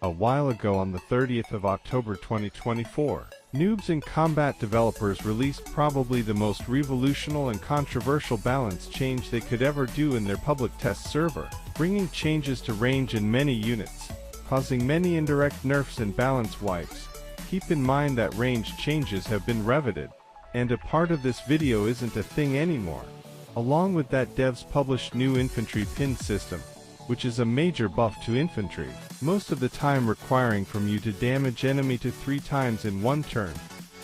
a while ago on the 30th of October 2024. Noobs in Combat developers released probably the most revolutionary and controversial balance change they could ever do in their public test server, bringing changes to range in many units, causing many indirect nerfs and balance wipes. Keep in mind that range changes have been revisited, and a part of this video isn't a thing anymore. Along with that, devs published new infantry pin system, which is a major buff to infantry, most of the time requiring from you to damage enemy to 3 times in one turn,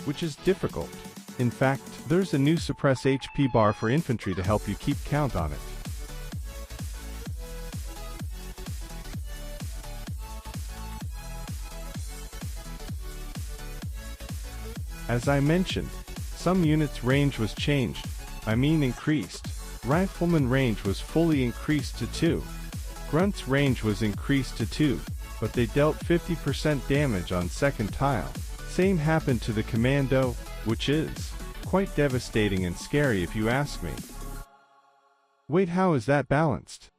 which is difficult. In fact, there's a new suppress HP bar for infantry to help you keep count on it. As I mentioned, some units' range was changed, increased. Rifleman range was fully increased to 2. Grunts range was increased to 2, but they dealt 50% damage on second tile. Same happened to the commando, which is quite devastating and scary if you ask me. Wait, how is that balanced?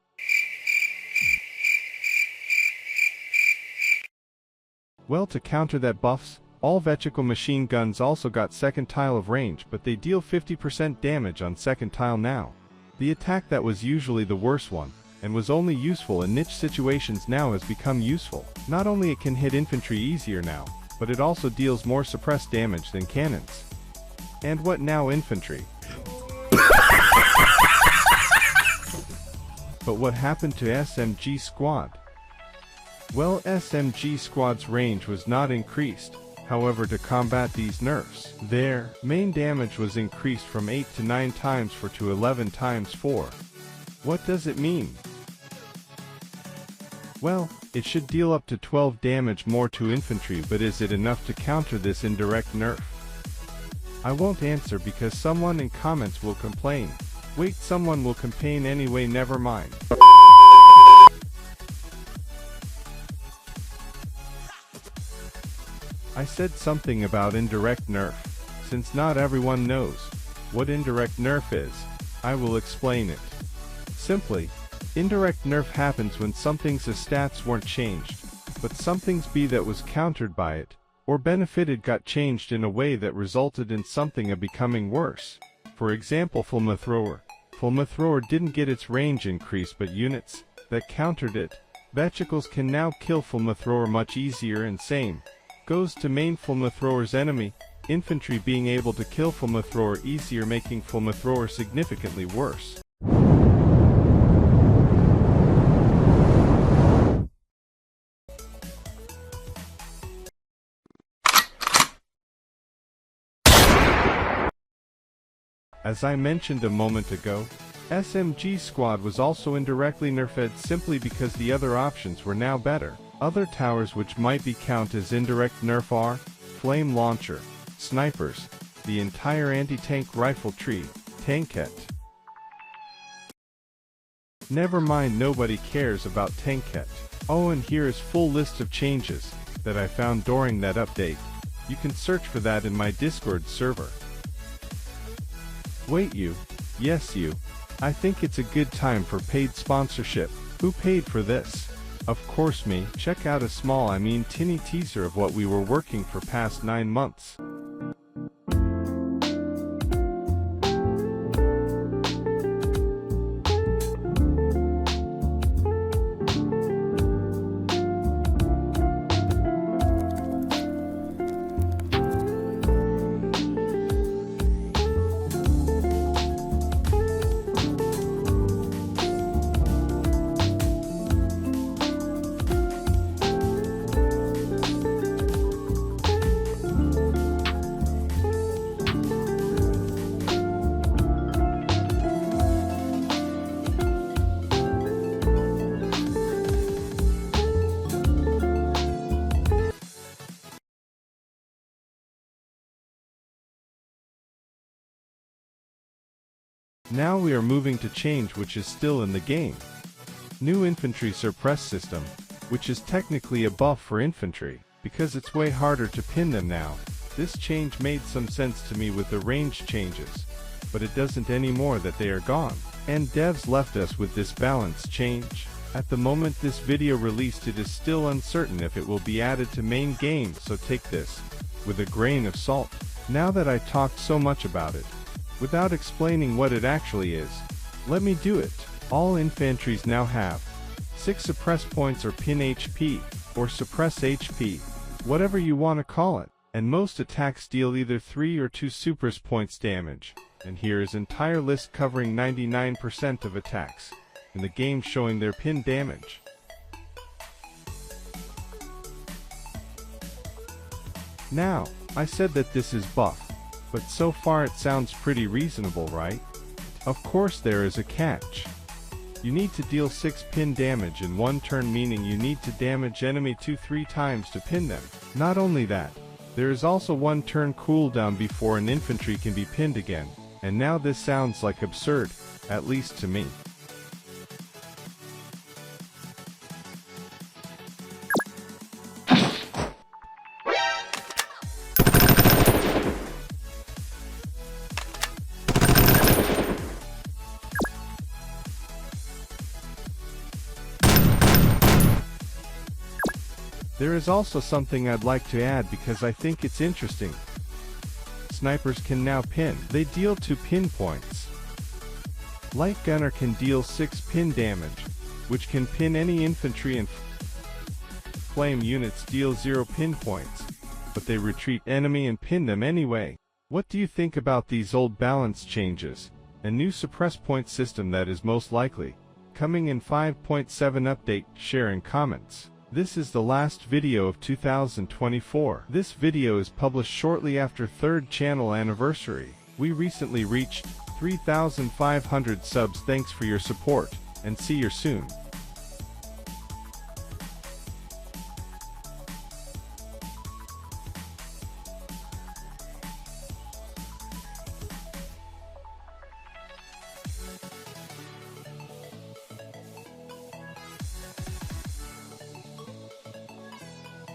Well, to counter that buffs, all vehicle machine guns also got second tile of range, but they deal 50% damage on second tile now. The attack that was usually the worst one, and was only useful in niche situations, now has become useful. Not only it can hit infantry easier now, but it also deals more suppressed damage than cannons. And what now, infantry? But what happened to SMG squad? Well, SMG squad's range was not increased. However, to combat these nerfs, their main damage was increased from 8 to 9 times 4 to 11 times 4. What does it mean? Well, it should deal up to 12 damage more to infantry, but is it enough to counter this indirect nerf? I won't answer because someone in comments will complain. Wait, someone will complain anyway, never mind. I said something about indirect nerf. Since not everyone knows what indirect nerf is, I will explain it. Simply, indirect nerf happens when something's stats weren't changed, but something's that was countered by it, or benefited, got changed in a way that resulted in something becoming worse. For example, flamethrower. Flamethrower didn't get its range increased, but units that countered it, vehicles, can now kill flamethrower much easier, and same goes to main flamethrower's enemy, infantry being able to kill flamethrower easier, making flamethrower significantly worse. As I mentioned a moment ago, SMG squad was also indirectly nerfed simply because the other options were now better. Other towers which might be counted as indirect nerf are flame launcher, snipers, the entire anti-tank rifle tree, tankette. Never mind, nobody cares about tankette. Oh, and here is full list of changes that I found during that update. You can search for that in my Discord server. Wait, you? Yes, you. I think it's a good time for paid sponsorship. Who paid for this? Of course me. Check out a small, tinny teaser of what we were working for past 9 months. Now we are moving to change which is still in the game. New infantry surpress system, which is technically a buff for infantry, because it's way harder to pin them now. This change made some sense to me with the range changes, but it doesn't anymore that they are gone. And devs left us with this balance change. At the moment this video released, it is still uncertain if it will be added to main game, so take this with a grain of salt. Now that I talked so much about it, without explaining what it actually is, let me do it. All infantries now have 6 suppress points or pin HP, or suppress HP, whatever you want to call it, and most attacks deal either 3 or 2 suppress points damage. And here is entire list covering 99% of attacks in the game showing their pin damage. Now, I said that this is buff, but so far it sounds pretty reasonable, right? Of course there is a catch. You need to deal 6 pin damage in one turn, meaning you need to damage enemy 2-3 times to pin them. Not only that, there is also 1 turn cooldown before an infantry can be pinned again, and now this sounds like absurd, at least to me. There is also something I'd like to add because I think it's interesting. Snipers can now pin. They deal 2 pin points. Light gunner can deal 6 pin damage, which can pin any infantry, and flame units deal 0 pin points, but they retreat enemy and pin them anyway. What do you think about these old balance changes? A new suppress point system that is most likely coming in 5.7 update. Share in comments. This is the last video of 2024. This video is published shortly after 3rd channel anniversary. We recently reached 3,500 subs. Thanks for your support, and see you soon.